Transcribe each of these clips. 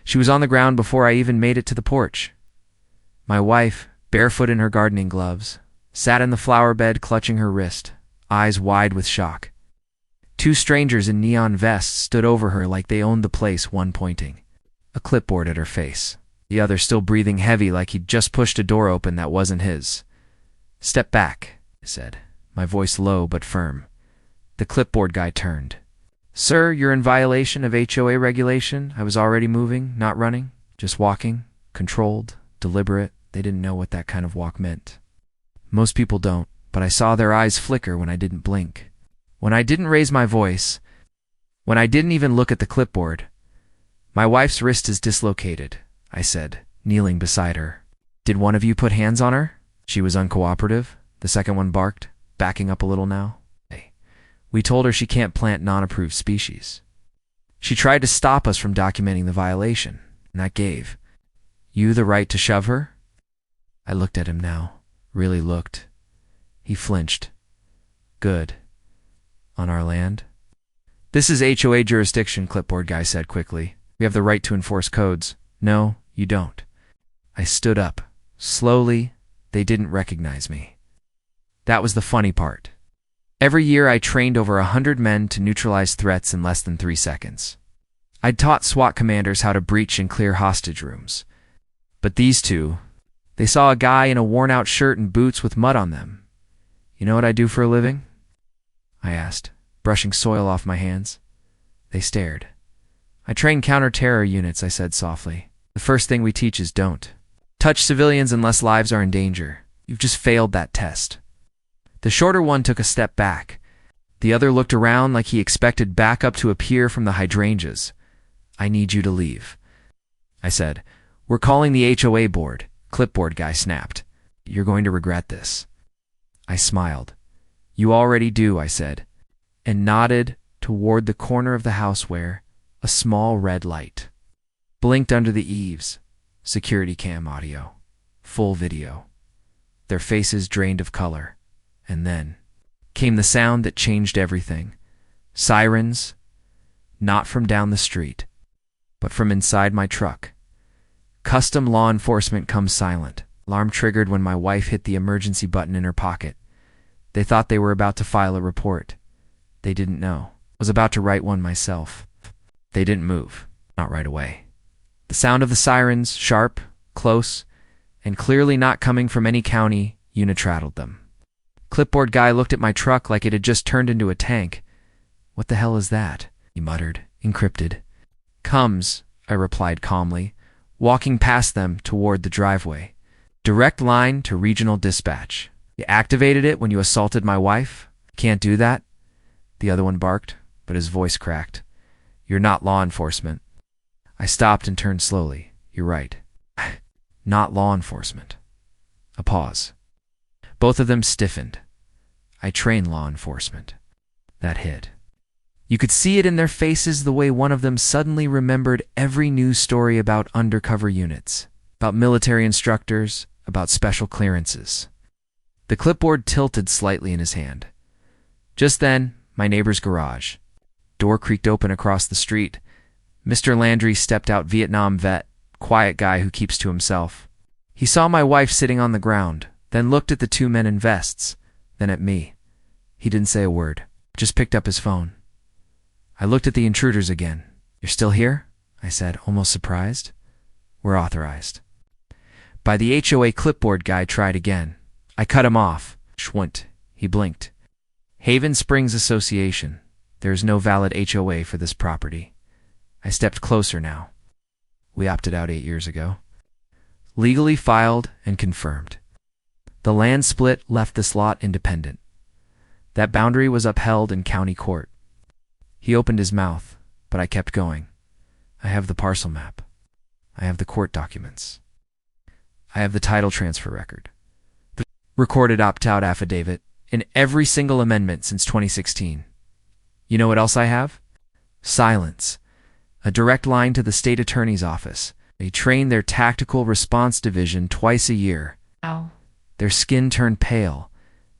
She was on the ground before I even made it to the porch. My wife, barefoot in her gardening gloves, sat in the flower bed clutching her wrist, eyes wide with shock. Two strangers in neon vests stood over her like they owned the place, one pointing a clipboard at her face, the other still breathing heavy like he'd just pushed a door open that wasn't his. "Step back," I said, my voice low but firm. The clipboard guy turned. "Sir, you're in violation of HOA regulation. I was already moving, not running, just walking, controlled, deliberate." They didn't know what that kind of walk meant. Most people don't, but I saw their eyes flicker when I didn't blink. When I didn't raise my voice, when I didn't even look at the clipboard. "My wife's wrist is dislocated," I said, kneeling beside her. "Did one of you put hands on her?" She was uncooperative, the second one barked, backing up a little now. "Hey, we told her she can't plant non-approved species. She tried to stop us from documenting the violation, and that gave you the right to shove her?" I looked at him now, really looked. He flinched. "Good. On our land?" "This is HOA jurisdiction," clipboard guy said quickly. "We have the right to enforce codes." "No, you don't." I stood up. Slowly, they didn't recognize me. That was the funny part. Every year I trained over 100 men to neutralize threats in less than 3 seconds. I'd taught SWAT commanders how to breach and clear hostage rooms. But these two, they saw a guy in a worn-out shirt and boots with mud on them. "You know what I do for a living?" I asked, brushing soil off my hands. They stared. "I train counter-terror units," I said softly. "The first thing we teach is don't touch civilians unless lives are in danger. You've just failed that test." The shorter one took a step back. The other looked around like he expected backup to appear from the hydrangeas. "I need you to leave," I said. "We're calling the HOA board," clipboard guy snapped. "You're going to regret this." I smiled. "You already do," I said, and nodded toward the corner of the house where a small red light blinked under the eaves. Security cam audio. Full video. Their faces drained of color. And then came the sound that changed everything. Sirens, not from down the street, but from inside my truck. Custom law enforcement comes silent. Alarm triggered when my wife hit the emergency button in her pocket. They thought they were about to file a report. They didn't know. I was about to write one myself. They didn't move. Not right away. The sound of the sirens, sharp, close, and clearly not coming from any county, unitraddled them. Clipboard guy looked at my truck like it had just turned into a tank. "What the hell is that?" he muttered, encrypted. "Comes," I replied calmly, walking past them toward the driveway. "Direct line to regional dispatch. You activated it when you assaulted my wife? Can't do that?" The other one barked, but his voice cracked. "You're not law enforcement." I stopped and turned slowly. "You're right. Not law enforcement." A pause. Both of them stiffened. "I train law enforcement." That hit. You could see it in their faces the way one of them suddenly remembered every news story about undercover units, about military instructors, about special clearances. The clipboard tilted slightly in his hand. Just then, my neighbor's garage. Door creaked open across the street. Mr. Landry stepped out, Vietnam vet, quiet guy who keeps to himself. He saw my wife sitting on the ground, then looked at the two men in vests, then at me. He didn't say a word, just picked up his phone. I looked at the intruders again. "You're still here?" I said, almost surprised. "We're authorized." By the HOA clipboard guy tried again. I cut him off. "Schwunt." He blinked. "Haven Springs Association. There is no valid HOA for this property." I stepped closer now. "We opted out 8 years ago." "Legally filed and confirmed. The land split left this lot independent. That boundary was upheld in county court." He opened his mouth, but I kept going. "I have the parcel map. I have the court documents. I have the title transfer record. The recorded opt-out affidavit in every single amendment since 2016. You know what else I have? Silence. A direct line to the state attorney's office. They train their tactical response division twice a year." Ow. Their skin turned pale,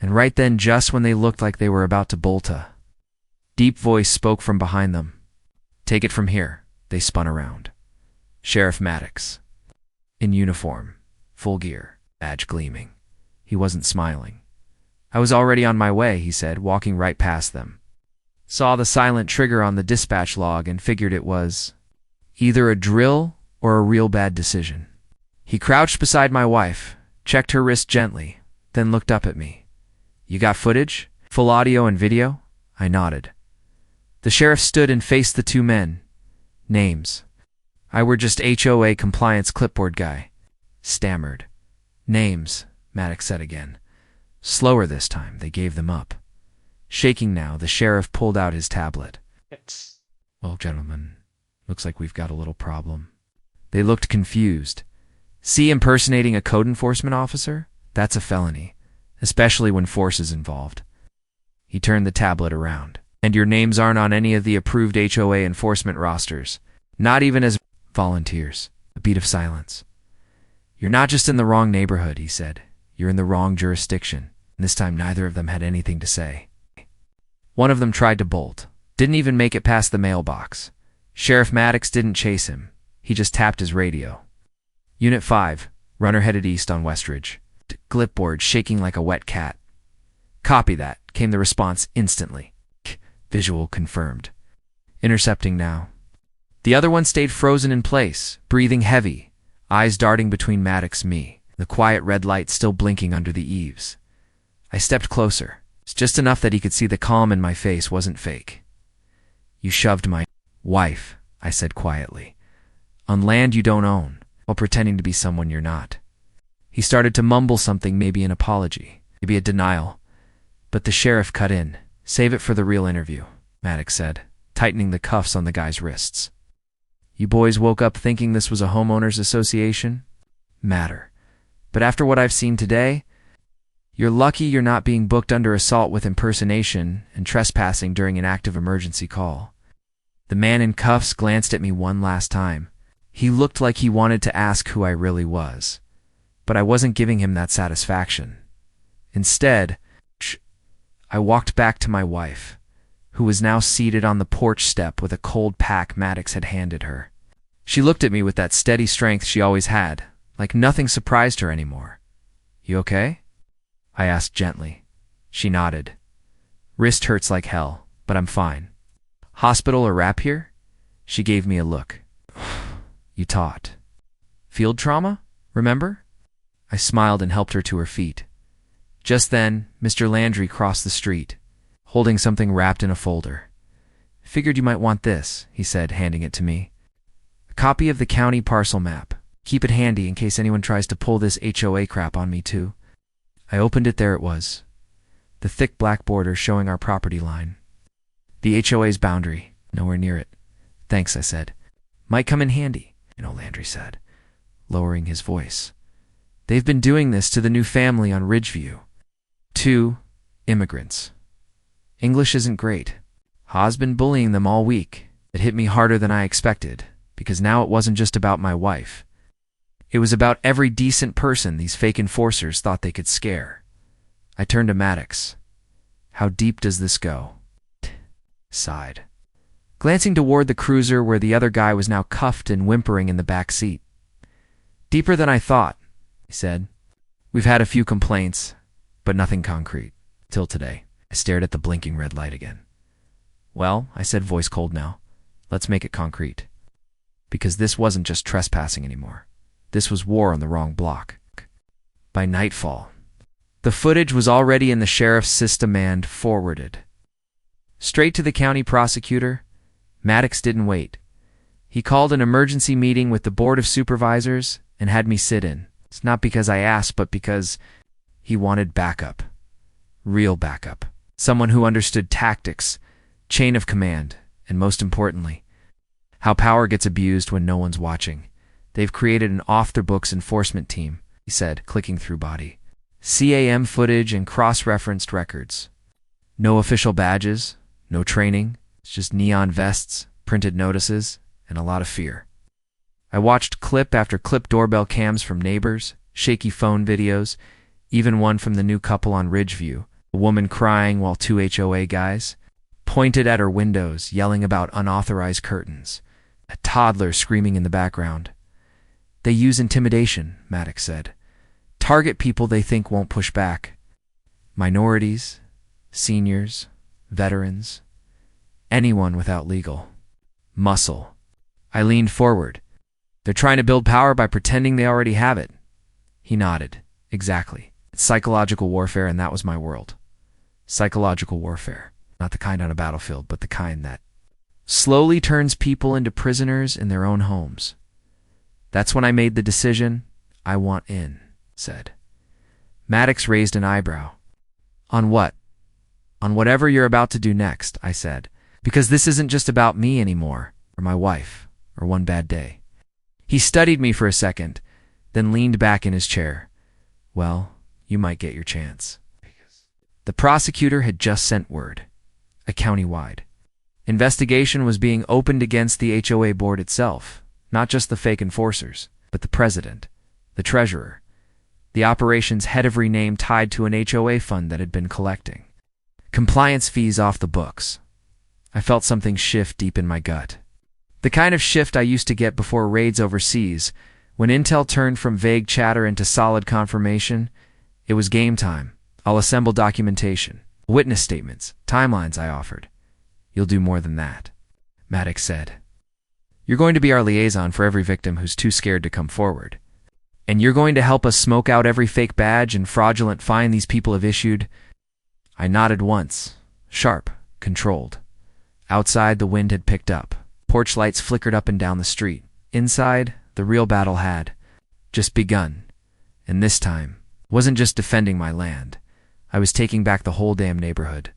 and right then, just when they looked like they were about to bolt a deep voice spoke from behind them. "Take it from here." They spun around. Sheriff Maddox. In uniform, full gear, badge gleaming. He wasn't smiling. I was already on my way, he said, walking right past them. Saw the silent trigger on the dispatch log and figured it was either a drill or a real bad decision. He crouched beside my wife, checked her wrist gently, then looked up at me. You got footage? Full audio and video? I nodded. The sheriff stood and faced the two men. Names. I were just HOA compliance clipboard guy. Stammered. Names, Maddox said again. Slower this time, they gave them up. Shaking now, the sheriff pulled out his tablet. Well, gentlemen, looks like we've got a little problem. They looked confused. See, impersonating a code enforcement officer? That's a felony, especially when force is involved. He turned the tablet around. And your names aren't on any of the approved HOA enforcement rosters, not even as volunteers. A beat of silence. You're not just in the wrong neighborhood, he said. You're in the wrong jurisdiction. And this time neither of them had anything to say. One of them tried to bolt. Didn't even make it past the mailbox. Sheriff Maddox didn't chase him. He just tapped his radio. Unit 5, runner headed east on Westridge. Clipboard shaking like a wet cat. Copy that, came the response instantly. Visual confirmed. Intercepting now. The other one stayed frozen in place, breathing heavy, eyes darting between Maddox and me, the quiet red light still blinking under the eaves. I stepped closer. It's just enough that he could see the calm in my face wasn't fake. You shoved my wife, I said quietly, on land you don't own, while pretending to be someone you're not. He started to mumble something, maybe an apology, maybe a denial, but the sheriff cut in. Save it for the real interview, Maddox said, tightening the cuffs on the guy's wrists. You boys woke up thinking this was a homeowners association? Matter. But after what I've seen today, you're lucky you're not being booked under assault with impersonation and trespassing during an active emergency call. The man in cuffs glanced at me one last time. He looked like he wanted to ask who I really was, but I wasn't giving him that satisfaction. Instead, I walked back to my wife, who was now seated on the porch step with a cold pack Maddox had handed her. She looked at me with that steady strength she always had, like nothing surprised her anymore. You okay? I asked gently. She nodded. Wrist hurts like hell, but I'm fine. Hospital or wrap here? She gave me a look. You taught. Field trauma? Remember? I smiled and helped her to her feet. Just then, Mr. Landry crossed the street, holding something wrapped in a folder. Figured you might want this, he said, handing it to me. A copy of the county parcel map. Keep it handy in case anyone tries to pull this HOA crap on me too. I opened it. There it was. The thick black border showing our property line. The HOA's boundary, nowhere near it. Thanks, I said. Might come in handy, Landry said, lowering his voice. They've been doing this to the new family on Ridgeview. 2 immigrants. English isn't great. Ha's been bullying them all week. It hit me harder than I expected, because now it wasn't just about my wife. It was about every decent person these fake enforcers thought they could scare. I turned to Maddox. How deep does this go? Sighed, glancing toward the cruiser where the other guy was now cuffed and whimpering in the back seat. Deeper than I thought, he said. We've had a few complaints, but nothing concrete. Till today. I stared at the blinking red light again. Well, I said, voice cold now, let's make it concrete. Because this wasn't just trespassing anymore. This was war on the wrong block. By nightfall, the footage was already in the sheriff's system and forwarded. Straight to the county prosecutor. Maddox didn't wait. He called an emergency meeting with the Board of Supervisors and had me sit in. It's not because I asked, but because he wanted backup. Real backup. Someone who understood tactics, chain of command, and most importantly, how power gets abused when no one's watching. They've created an off-the-books enforcement team, he said, clicking through body. CAM footage and cross-referenced records. No official badges, no training. It's just neon vests, printed notices, and a lot of fear. I watched clip after clip doorbell cams from neighbors, shaky phone videos, even one from the new couple on Ridgeview, a woman crying while 2 HOA guys pointed at her windows, yelling about unauthorized curtains. A toddler screaming in the background. They use intimidation, Maddox said. Target people they think won't push back. Minorities, seniors, veterans, anyone without legal muscle. I leaned forward. They're trying to build power by pretending they already have it. He nodded. Exactly. It's psychological warfare, and that was my world. Psychological warfare. Not the kind on a battlefield, but the kind that slowly turns people into prisoners in their own homes. That's when I made the decision. I want in, said. Maddox raised an eyebrow. On what? On whatever you're about to do next, I said. Because this isn't just about me anymore, or my wife, or one bad day. He studied me for a second, then leaned back in his chair. Well, you might get your chance. The prosecutor had just sent word. A county-wide investigation was being opened against the HOA board itself, not just the fake enforcers, but the president, the treasurer, the operation's head of rename tied to an HOA fund that had been collecting compliance fees off the books. I felt something shift deep in my gut. The kind of shift I used to get before raids overseas, when intel turned from vague chatter into solid confirmation. It was game time. I'll assemble documentation, witness statements, timelines, I offered. You'll do more than that, Maddox said. You're going to be our liaison for every victim who's too scared to come forward. And you're going to help us smoke out every fake badge and fraudulent fine these people have issued. I nodded once, sharp, controlled. Outside, the wind had picked up. Porch lights flickered up and down the street. Inside, the real battle had just begun. And this time, wasn't just defending my land. I was taking back the whole damn neighborhood.